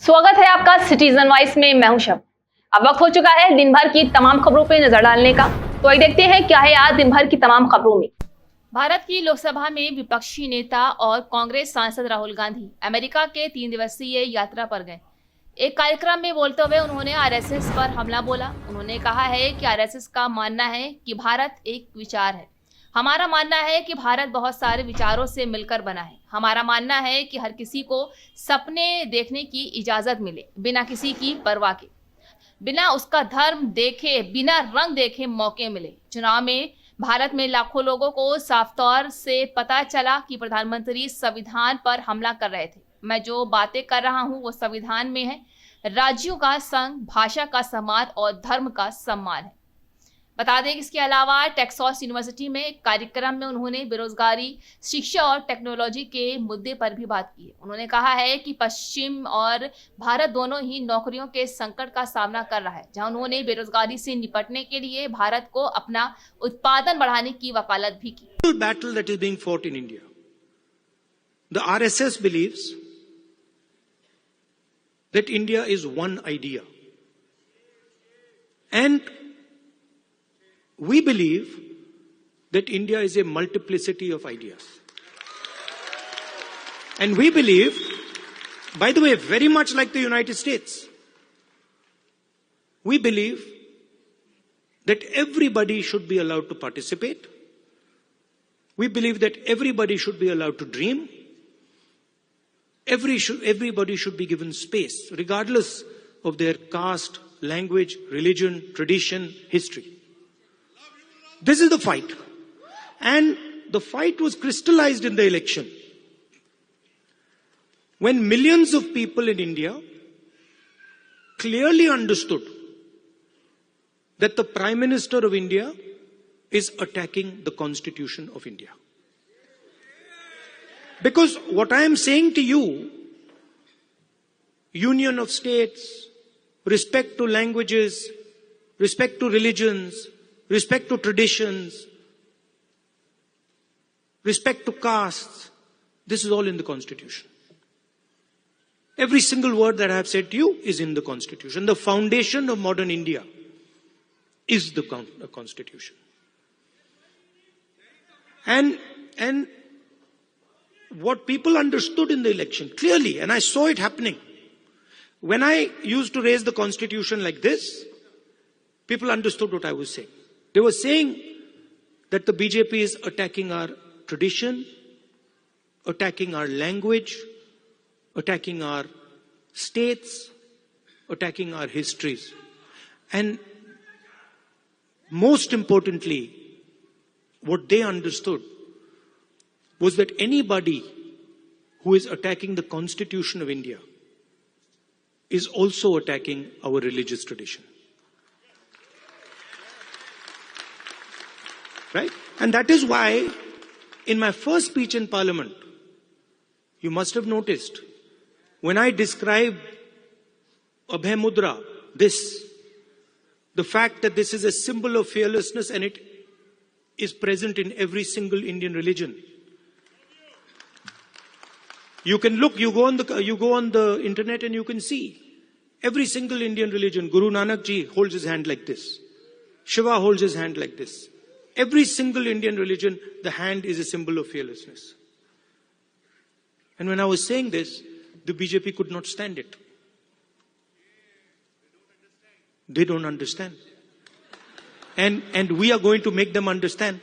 स्वागत है आपका सिटीजन वॉइस में। मैं हूं शब। अब वक्त हो चुका है दिन भर की तमाम खबरों पे नजर डालने का। तो आइए देखते हैं क्या है आज दिन भर की तमाम खबरों में। भारत की लोकसभा में विपक्षी नेता और कांग्रेस सांसद राहुल गांधी अमेरिका के 3 दिवसीय यात्रा पर गए। एक कार्यक्रम में बोलते हुए उन्होंने आरएसएस पर हमला बोला। उन्होंने कहा है कि आरएसएस का मानना है कि भारत एक विचार है। हमारा मानना है कि भारत बहुत सारे विचारों से मिलकर बना है। हमारा मानना है कि हर किसी को सपने देखने की इजाजत मिले, बिना किसी की परवाह के, बिना उसका धर्म देखे, बिना रंग देखे मौके मिले। चुनाव में भारत में लाखों लोगों को साफ तौर से पता चला कि प्रधानमंत्री संविधान पर हमला कर रहे थे। मैं जो बातें कर रहा हूं वो संविधान में है। राज्यों का संघ, भाषा का सम्मान और धर्म का सम्मान है। बता दें कि इसके अलावा टेक्सास यूनिवर्सिटी में एक कार्यक्रम में उन्होंने बेरोजगारी, शिक्षा और टेक्नोलॉजी के मुद्दे पर भी बात की है। उन्होंने कहा है कि पश्चिम और भारत दोनों ही नौकरियों के संकट का सामना कर रहा है, जहां उन्होंने बेरोजगारी से निपटने के लिए भारत को अपना उत्पादन बढ़ाने की वकालत भी की। Battle that is being fought in India. The RSS believes that India is one idea. And we believe that India is a multiplicity of ideas. And we believe, by the way, very much like the United States, we believe that everybody should be allowed to participate. We believe that everybody should be allowed to dream. Everybody should be given space, regardless of their caste, language, religion, tradition, history. This is the fight. And the fight was crystallized in the election, when millions of people in India clearly understood that the Prime Minister of India is attacking the Constitution of India. Because what I am saying to you, union of states, respect to languages, respect to religions, respect to traditions, respect to castes, this is all in the Constitution. Every single word that I have said to you is in the Constitution. The foundation of modern India is the Constitution. And what people understood in the election clearly, and I saw it happening, when I used to raise the Constitution like this, people understood what I was saying. They were saying that the BJP is attacking our tradition, attacking our language, attacking our states, attacking our histories. And most importantly, what they understood was that anybody who is attacking the Constitution of India is also attacking our religious tradition. Right? And that is why in my first speech in Parliament, you must have noticed, when I described Abhay Mudra, the fact that this is a symbol of fearlessness and it is present in every single Indian religion. You can look, you go on the internet and you can see every single Indian religion. Guru Nanak Ji holds his hand like this. Shiva holds his hand like this. Every single Indian religion, the hand is a symbol of fearlessness. And when I was saying this, the BJP could not stand it. They don't understand. And we are going to make them understand.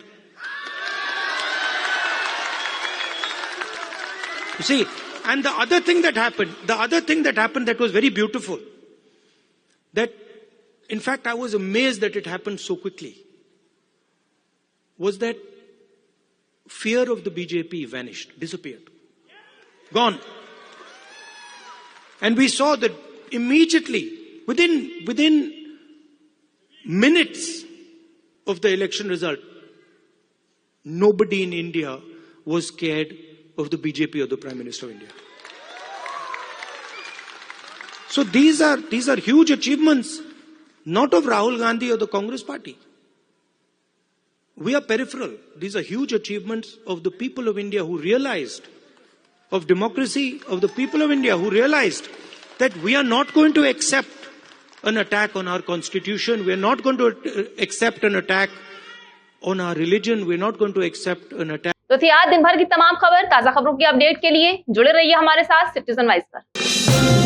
You see, and the other thing that happened that was very beautiful, that in fact I was amazed that it happened so quickly, was that fear of the BJP vanished, disappeared, gone. And we saw that immediately, within minutes of the election result, nobody in India was scared of the BJP or the Prime Minister of India. So these are huge achievements, not of Rahul Gandhi or the Congress party. We are peripheral. These are huge achievements of the people of India who realized, of democracy, of the people of India who realized that we are not going to accept an attack on our constitution. We are not going to accept an attack on our religion. We are not going to accept an attack. तो थी आज दिन भर की तमाम खबर। ताजा खबरों की अपडेट के लिए जुड़े रहिए हमारे साथ सिटीजन वाइस पर।